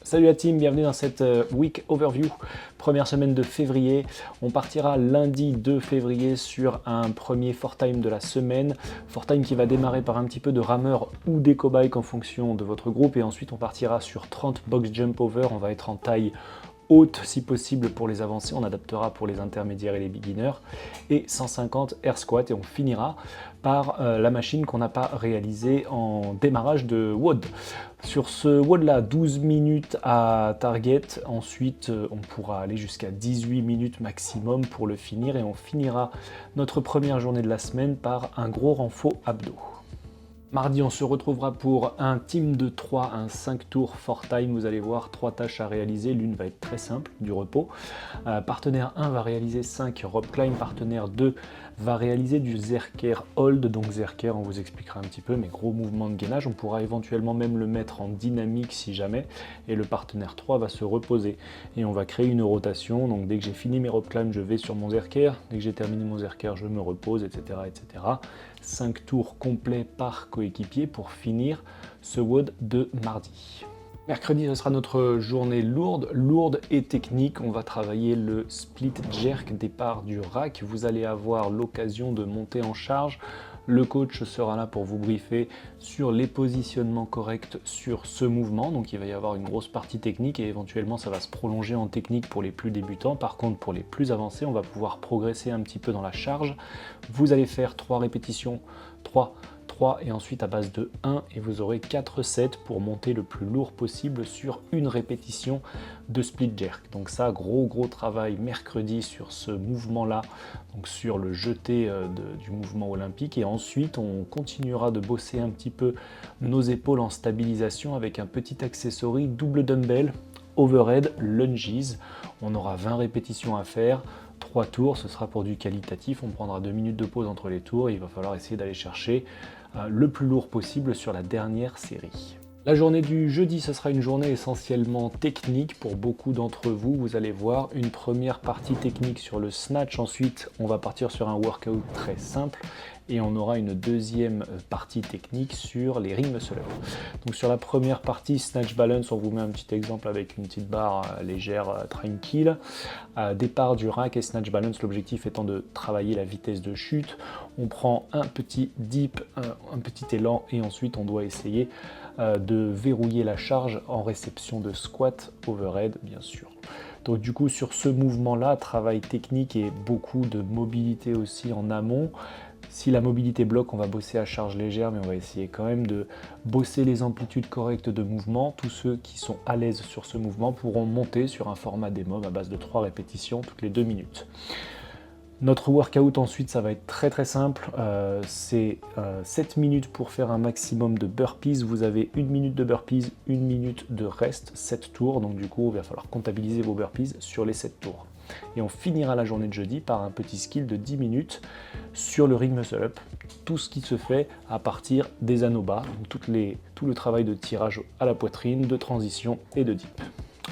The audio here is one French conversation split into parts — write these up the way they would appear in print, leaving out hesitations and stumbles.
Salut la team, bienvenue dans cette week overview, première semaine de février. On partira lundi 2 février sur un premier 4-time de la semaine. 4-time qui va démarrer par un petit peu de rameur ou d'éco bike en fonction de votre groupe. Et ensuite on partira sur 30 box jump over, on va être en taille haute si possible pour les avancés, on adaptera pour les intermédiaires et les beginners, et 150 air squat, et on finira par la machine qu'on n'a pas réalisée en démarrage de WOD. Sur ce WOD là, 12 minutes à target, ensuite on pourra aller jusqu'à 18 minutes maximum pour le finir, et on finira notre première journée de la semaine par un gros renfort abdos. Mardi, on se retrouvera pour un team de 3, un 5 tours 4-time. Vous allez voir, 3 tâches à réaliser. L'une va être très simple, du repos. Partenaire 1 va réaliser 5 rope climb. Partenaire 2 va réaliser du Zercher hold. Donc Zercher, on vous expliquera un petit peu, mais gros mouvement de gainage. On pourra éventuellement même le mettre en dynamique si jamais. Et le partenaire 3 va se reposer. Et on va créer une rotation. Donc dès que j'ai fini mes rope climb, je vais sur mon Zercher. Dès que j'ai terminé mon Zercher, je me repose, etc., etc. 5 tours complets par coéquipier pour finir ce WOD de mardi. Mercredi, ce sera notre journée lourde et technique. On va travailler le split jerk, départ du rack. Vous allez avoir l'occasion de monter en charge. Le coach sera là pour vous briefer sur les positionnements corrects sur ce mouvement. Donc il va y avoir une grosse partie technique et éventuellement ça va se prolonger en technique pour les plus débutants. Par contre, pour les plus avancés, on va pouvoir progresser un petit peu dans la charge. Vous allez faire 3 répétitions, 3 et ensuite à base de 1, et vous aurez 4 sets pour monter le plus lourd possible sur une répétition de split jerk. Donc ça, gros travail mercredi sur ce mouvement là, donc sur le jeté du mouvement olympique, et ensuite on continuera de bosser un petit peu nos épaules en stabilisation avec un petit accessory double dumbbell overhead lunges. On aura 20 répétitions à faire, 3 tours, ce sera pour du qualitatif, on prendra 2 minutes de pause entre les tours et il va falloir essayer d'aller chercher le plus lourd possible sur la dernière série. La journée du jeudi, ce sera une journée essentiellement technique pour beaucoup d'entre vous. Vous allez voir une première partie technique sur le snatch, ensuite on va partir sur un workout très simple et on aura une deuxième partie technique sur les ring muscle up. Donc sur la première partie snatch balance, on vous met un petit exemple avec une petite barre légère tranquille. Départ du rack et snatch balance, l'objectif étant de travailler la vitesse de chute. On prend un petit dip, un petit élan, et ensuite on doit essayer de verrouiller la charge en réception de squat overhead bien sûr. Donc du coup sur ce mouvement là, travail technique et beaucoup de mobilité aussi en amont. Si la mobilité bloque, on va bosser à charge légère, mais on va essayer quand même de bosser les amplitudes correctes de mouvement. Tous ceux qui sont à l'aise sur ce mouvement pourront monter sur un format démom à base de 3 répétitions toutes les 2 minutes. Notre workout ensuite, ça va être très simple, c'est 7 minutes pour faire un maximum de burpees. Vous avez 1 minute de burpees, 1 minute de rest, 7 tours, donc du coup il va falloir comptabiliser vos burpees sur les 7 tours. Et on finira la journée de jeudi par un petit skill de 10 minutes sur le ring muscle up, tout ce qui se fait à partir des anneaux bas, donc tout le travail de tirage à la poitrine, de transition et de dip.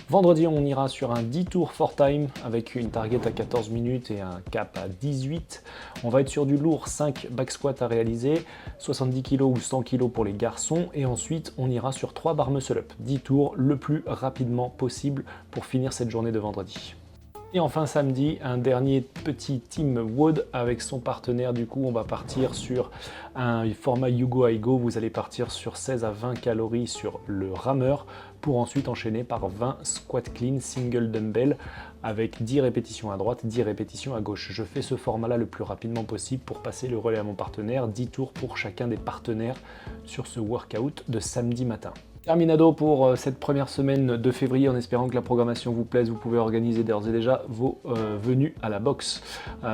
Vendredi, on ira sur un 10 tours 4-time avec une target à 14 minutes et un cap à 18. On va être sur du lourd, 5 back squats à réaliser, 70 kg ou 100 kg pour les garçons, et ensuite on ira sur 3 bar muscle up, 10 tours le plus rapidement possible pour finir cette journée de vendredi. Et enfin samedi, un dernier petit team WOD avec son partenaire. Du coup, on va partir sur un format You Go I Go. Vous allez partir sur 16 à 20 calories sur le rameur pour ensuite enchaîner par 20 squat clean single dumbbell avec 10 répétitions à droite, 10 répétitions à gauche. Je fais ce format-là le plus rapidement possible pour passer le relais à mon partenaire. 10 tours pour chacun des partenaires sur ce workout de samedi matin. Terminado pour cette première semaine de février, en espérant que la programmation vous plaise. Vous pouvez organiser d'ores et déjà vos venues à la boxe.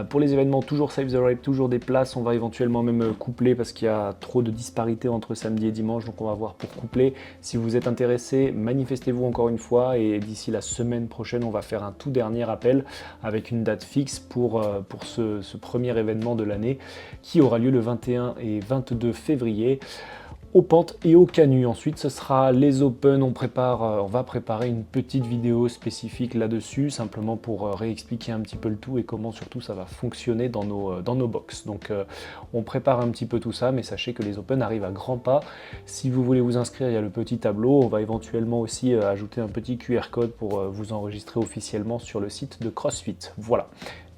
Pour les événements, toujours Save the Rate, toujours des places. On va éventuellement même coupler parce qu'il y a trop de disparités entre samedi et dimanche, donc on va voir pour coupler. Si vous êtes intéressé, manifestez-vous encore une fois, et d'ici la semaine prochaine, on va faire un tout dernier appel avec une date fixe pour ce premier événement de l'année qui aura lieu le 21 et 22 février. aux pentes et aux canuts. Ensuite, ce sera les Open. On va préparer une petite vidéo spécifique là-dessus, simplement pour réexpliquer un petit peu le tout et comment surtout ça va fonctionner dans nos box. Donc, on prépare un petit peu tout ça, mais sachez que les Open arrivent à grands pas. Si vous voulez vous inscrire, il y a le petit tableau. On va éventuellement aussi ajouter un petit QR code pour vous enregistrer officiellement sur le site de CrossFit. Voilà.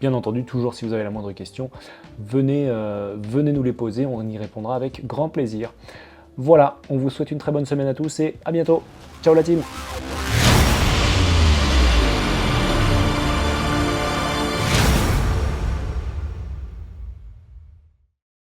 Bien entendu, toujours si vous avez la moindre question, venez nous les poser, on y répondra avec grand plaisir. Voilà, on vous souhaite une très bonne semaine à tous et à bientôt. Ciao la team!